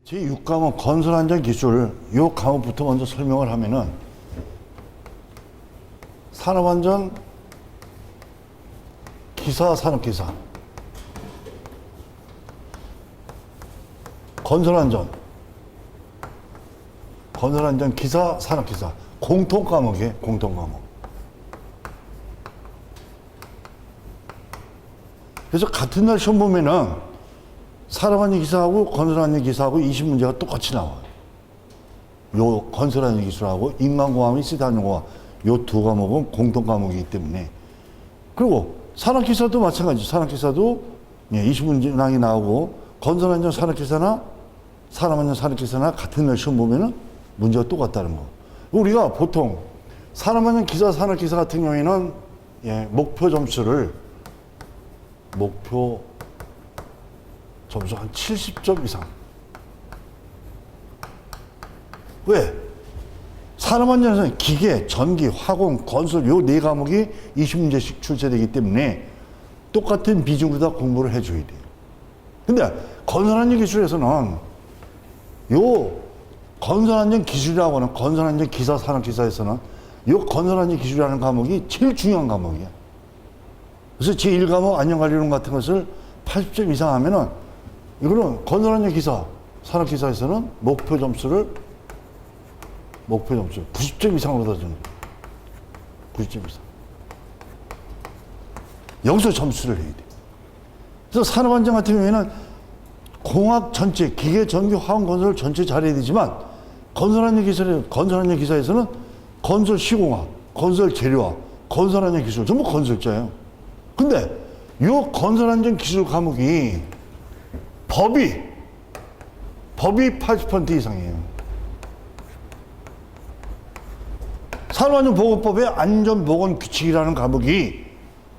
제6과목 건설안전기술 요 과목부터 먼저 설명을 하면은 산업안전 기사 산업기사 건설안전 기사 산업기사 공통과목이에요. 공통과목. 그래서 같은 날 시험 보면은 산업안전 기사하고 건설안전 기사하고 20문제가 똑같이 나와요. 요 건설안전 기술하고 인간공학이 시단용과 요 두 과목은 공통 과목이기 때문에. 그리고 산업기사도 마찬가지. 산업기사도 20문제당이 나오고 건설안전 산업기사나 산업안전 산업기사나 같은 날 시험 보면은 문제가 똑같다는 거. 우리가 보통 산업안전 기사 산업기사 같은 경우에는 목표 점수를 점수 한 70점 이상. 왜? 산업안전에서는 기계, 전기, 화공, 건설 요 네 과목이 20문제씩 출제되기 때문에 똑같은 비중으로 다 공부를 해줘야 돼요. 근데 건설안전 기술에서는 요 건설안전 기술이라고 하는 건설안전 기사 산업기사에서는 요 건설안전 기술이라는 과목이 제일 중요한 과목이에요. 그래서 제1과목 안전관리론 같은 것을 80점 이상 하면은 이거는 건설안전 기사, 산업기사에서는 목표 점수 90점 이상으로 다 주는 거예요. 90점 이상. 여기서 점수를 해야 돼. 그래서 산업안전 같은 경우에는 공학 전체, 기계, 전기, 화학, 건설 전체 잘해야 되지만 건설안전 기사에서는 건설 시공학, 건설 재료학, 건설안전 기술 전부 건설자예요. 근데 요 건설안전 기술 과목이 법이 80% 이상이에요. 산업안전보건법의 안전보건규칙이라는 과목이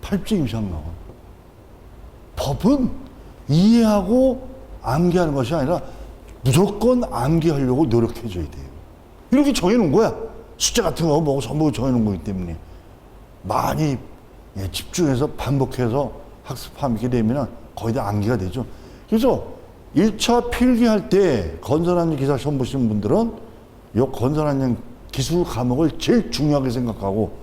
8점 이상 나와. 법은 이해하고 암기하는 것이 아니라 무조건 암기하려고 노력해줘야 돼요. 이렇게 정해놓은 거야. 숫자 같은 거 뭐 전부 정해놓은 거기 때문에 많이 집중해서 반복해서 학습하게 되면 거의 다 암기가 되죠. 그래서 1차 필기할 때 건설안전 기사 시험 보시는 분들은 이 건설안전 기술 과목을 제일 중요하게 생각하고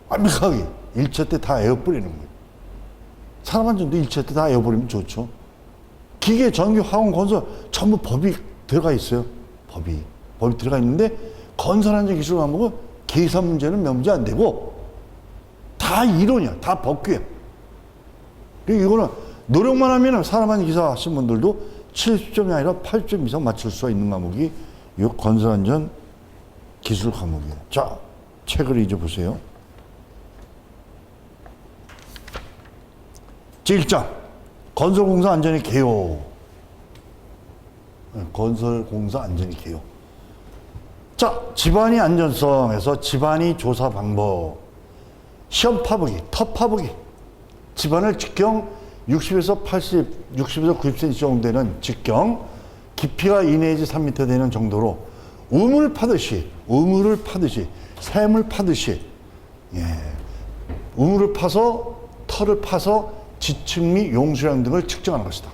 완벽하게 1차 때 다 외워버리는 거예요. 산업안전도 1차 때 다 외워버리면 좋죠. 기계, 전기, 화학, 건설 전부 법이 들어가 있어요. 법이 들어가 있는데 건설안전 기술 과목은 계산 문제는 몇 문제 안 되고 다 이론이야. 다 법규야. 그리고 이거는 노력만 하면 산업안전 기사 하신 분들도 70점이 아니라 80점 이상 맞출 수가 있는 과목이 이 건설안전 기술 과목이에요. 자, 책을 이제 보세요. 제1장 건설공사 안전의 개요. 건설공사 안전의 개요. 자, 집안이 안전성에서 집안이 조사 방법. 시험 파보기, 터 파보기. 집안을 직경 60에서 90cm 정도 되는 직경, 깊이가 2 내지 3m 되는 정도로 우물을 파듯이, 샘을 파듯이, 우물을 파서, 터를 파서 지층 및 용수량 등을 측정하는 것이다.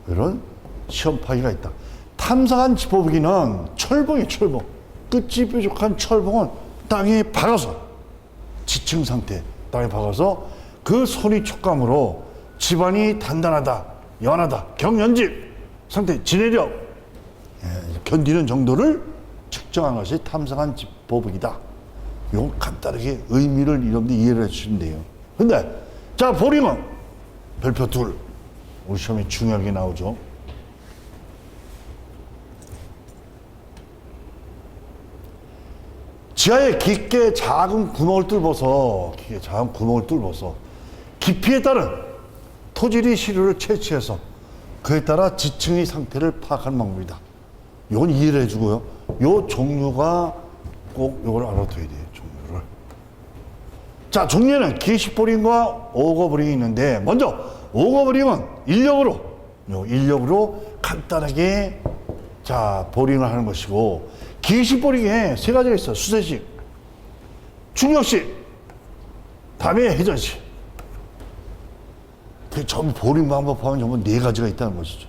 이런 시험 파기가 있다. 탐사관 짚어보기는 철봉이에요, 철봉. 끝이 뾰족한 철봉을 땅에 박아서, 지층 상태, 땅에 박아서 그 소리 촉감으로 집안이 단단하다, 연하다, 경연집 상태, 지내력, 견디는 정도를 측정한 것이 탐사관 짚어보기다. 이건 간단하게 의미를 여러분들 이해를 해주시면 돼요. 근데 자, 보링은 별표 2. 우리 시험에 중요하게 나오죠. 지하에 깊게 작은 구멍을 뚫어서 깊이에 따른 토질이 시료를 채취해서 그에 따라 지층의 상태를 파악하는 방법이다. 이건 이해를 해주고요. 요 종류가 꼭 이걸 알아둬야 돼요. 종류를. 자, 종류는 기식보링과 오거보링이 있는데 먼저 오거보링은 인력으로 간단하게 보링을 하는 것이고, 기식보링에 세 가지가 있어요. 수세식, 충격식, 다음에 회전식. 전부 보링 방법 하면 전부 네 가지가 있다는 것이죠.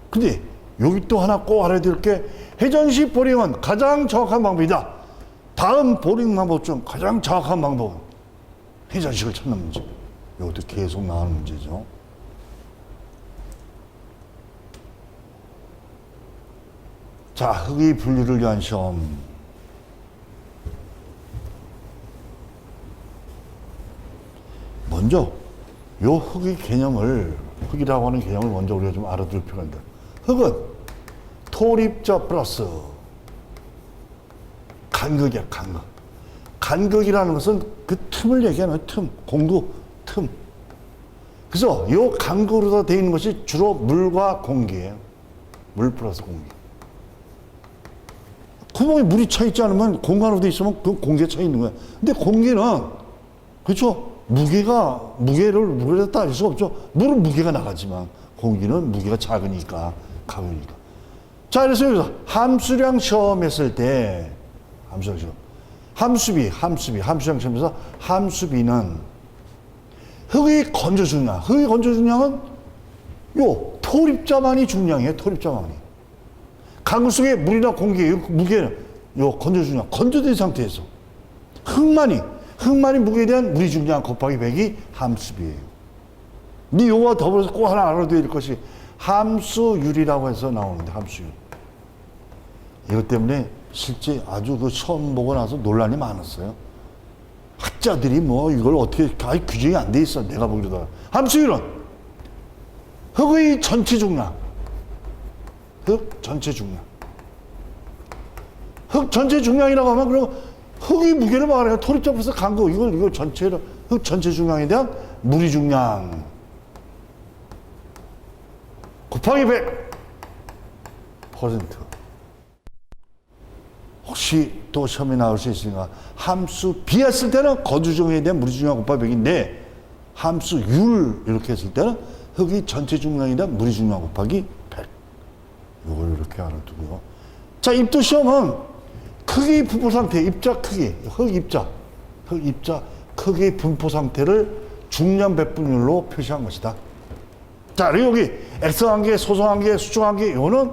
근데 여기 또 하나 꼭 알아야 될 게 회전식 보링은 가장 정확한 방법이다. 다음 보링 방법 중 가장 정확한 방법은 회전식을 찾는 문제. 이것도 계속 나오는 문제죠. 자, 흙의 분류를 위한 시험. 먼저 요 흙의 개념을, 흙이라고 하는 개념을 먼저 우리가 좀 알아둘 필요가 있다. 흙은 토립자 플러스 간극이야, 간극. 간극이라는 것은 그 틈을 얘기하는 틈, 공구, 틈. 그래서 이 간극으로 되어 있는 것이 주로 물과 공기예요. 물 플러스 공기. 구멍에 물이 차 있지 않으면 공간으로 되어 있으면 그 공기가 차 있는 거야. 근데 공기는, 그렇죠? 무게를 따질 수가 없죠. 물은 무게가 나가지만 공기는 무게가 작으니까, 가벼우니까. 자, 그래서 여기서 함수량 시험했을 때, 함수량 시험에서 함수비는 흙의 건조 중량은 요 토립자만이 중량이에요. 토립자만이. 강물 속에 물이나 공기의 무게는 요 건조 중량, 건조된 상태에서 흙만이 무게에 대한 무리 중량 곱하기 100이 함수비예요. 근데 요거와 더불어서 꼭 하나 알아둬야 될 것이 함수율이라고 해서 나오는데, 함수율. 이것 때문에 실제 아주 그 처음 보고 나서 논란이 많았어요. 학자들이 뭐 이걸 어떻게, 아예 규정이 안 돼 있어. 내가 보기로도. 함수율은 흙의 전체 중량. 흙 전체 중량. 흙 전체 중량이라고 하면 그럼 흙의 무게를 말해요. 토립자 플러스 간극. 이걸 전체를, 흙 전체 중량에 대한 무리 중량. 곱하기 100%. 혹시 또 시험에 나올 수 있으니까 함수 B 했을 때는 건조 중량에 대한 무리 중량 곱하기 100인데 함수 율 이렇게 했을 때는 흙의 전체 중량에 대한 무리 중량 곱하기 100. 이걸 이렇게 알아두고요. 자, 입도 시험은 크기 분포 상태, 입자 크기, 흙 입자 크기 분포 상태를 중량 배분율로 표시한 것이다. 자, 그리고 여기 X한계, 소소한계, 수중한계, 이거는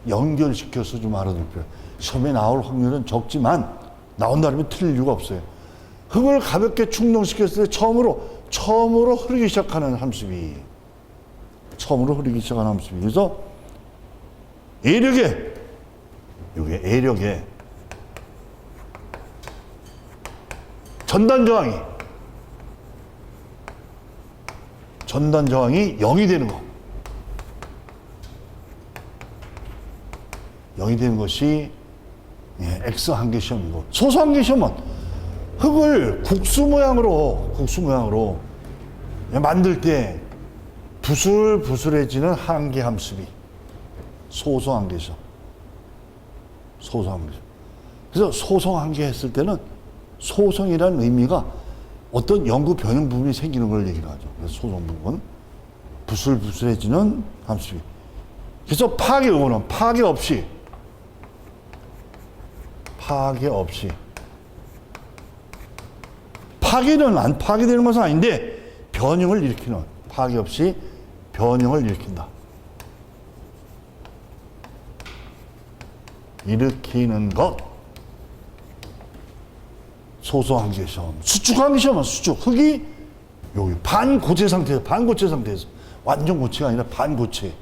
연결시켜서 좀 알아둘 필요. 시험에 나올 확률은 적지만 나온다면 틀릴 이유가 없어요. 흙을 가볍게 충동시켰을 때 처음으로 흐르기 시작하는 함수비. 그래서 이게 애력에 전단 저항이 0이 되는 거. 0이 되는 것이 X 한계 시험이고, 소수 한계 시험은 흙을 국수 모양으로 만들 때 부슬부슬해지는 한계 함수비. 소수 한계 시험. 그래서 소성 한계 했을 때는 소성이라는 의미가 어떤 연구 변형 부분이 생기는 걸 얘기를 하죠. 그래서 소성 부분. 부슬부슬해지는 함수비. 그래서 파괴 없이 파괴는 안 파괴되는 것은 아닌데 변형을 일으키는, 파괴 없이 변형을 일으킨다. 일으키는 것. 소소한계 시험. 수축한계 시험은 흙이 여기 반고체 상태에서 완전 고체가 아니라 반고체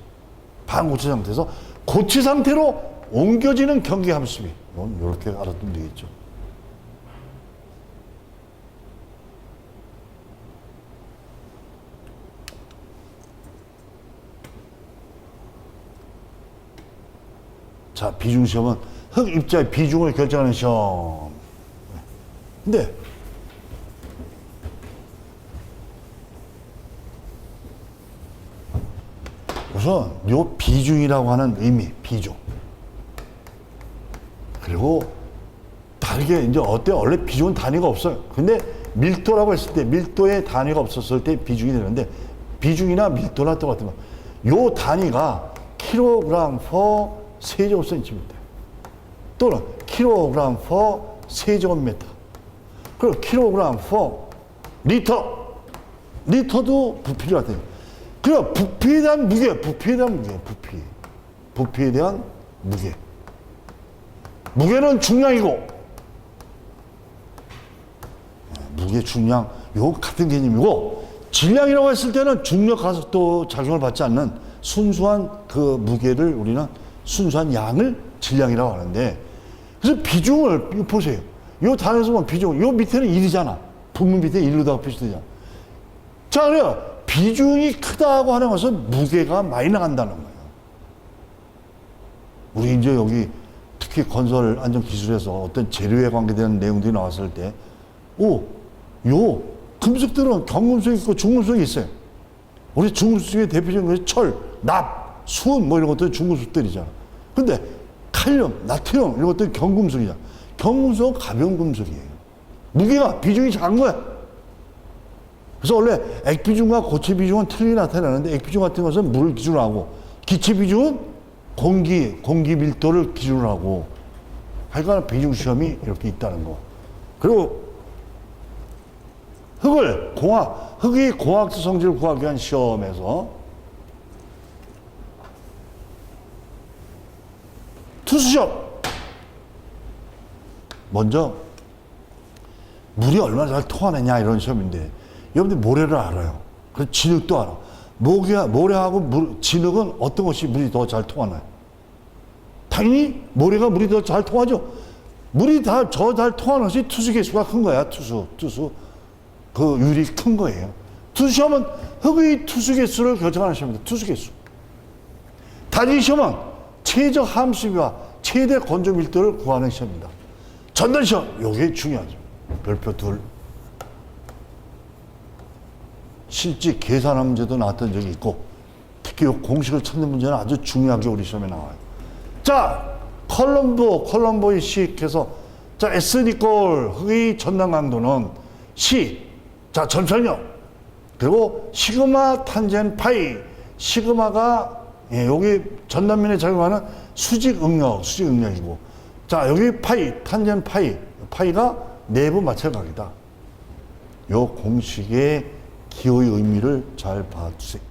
상태에서 고체 상태로 옮겨지는 경계 함수비. 이렇게 알아두면 되겠죠. 자, 비중 시험은 흙 입자의 비중을 결정하는 시험. 근데 우선 요 비중이라고 하는 의미, 비중. 그리고 다르게 이제 원래 비중은 단위가 없어요. 근데 밀도라고 했을 때, 밀도의 단위가 없었을 때 비중이 되는데, 비중이나 밀도나 똑같은 거. 요 단위가 킬로그램 per 세제곱센티미터 또는 킬로그램 per 세제곱미터, 그리고 킬로그램 per 리터도 부피를 갖다. 그리고 부피에 대한 무게. 부피에 대한 무게. 무게는 중량이고, 무게, 중량, 요 같은 개념이고, 질량이라고 했을 때는 중력 가속도 작용을 받지 않는 순수한 그 무게를 우리는 순수한 양을 질량이라고 하는데, 그래서 비중을 이거 보세요. 요 단에서 보면 비중, 요 밑에는 1이잖아. 분모 밑에 1로다가 표시되잖아. 자, 그래요. 비중이 크다고 하는 것은 무게가 많이 나간다는 거예요. 우리 이제 여기 특히 건설 안전 기술에서 어떤 재료에 관계되는 내용들이 나왔을 때, 요 금속들은 경금속이 있고 중금속이 있어요. 우리 중금속 중에 대표적인 것이 철, 납, 수은 뭐 이런 것들이 중금속들이잖아. 근데 칼륨, 나트륨 이런 것들이 경금속이잖아. 경금속은 가벼운 금속이에요. 무게가, 비중이 작은 거야. 그래서 원래 액비중과 고체 비중은 틀리게 나타나는데, 액비중 같은 것은 물을 기준으로 하고, 기체 비중은 공기 밀도를 기준으로 하고, 하여간 비중 시험이 이렇게 있다는 거. 그리고 흙이 공학적 성질을 구하기 위한 시험에서 투수시험. 먼저 물이 얼마나 잘 통하느냐 이런 시험인데, 여러분들 모래를 알아요. 그리고 진흙도 알아. 모래하고 진흙은 어떤 것이 물이 더 잘 통하나요? 당연히 모래가 물이 더 잘 통하죠. 물이 더 잘 통하는 것이 투수 개수가 큰 거야. 투수 그 율이 큰 거예요. 투수 시험은 흙의 투수 개수를 결정하는 시험입니다. 투수 개수. 단위 시험은 최적 함수비와 최대 건조 밀도를 구하는 시험입니다. 전달 시험, 요게 중요하죠. 별표 2. 실제 계산한 문제도 나왔던 적이 있고, 특히 이 공식을 찾는 문제는 아주 중요하게 우리 시험에 나와요. 자, 컬럼보의 식해서, 자, S니꼴 흙의 전단 강도는 C. 자, 잠시만요. 그리고 시그마 탄젠 파이. 시그마가, 여기 전단면에 작용하는 수직 응력이고, 자, 여기 탄젠 파이가 내부 마찰각이다. 요 공식의 기호의 의미를 잘 봐주세요.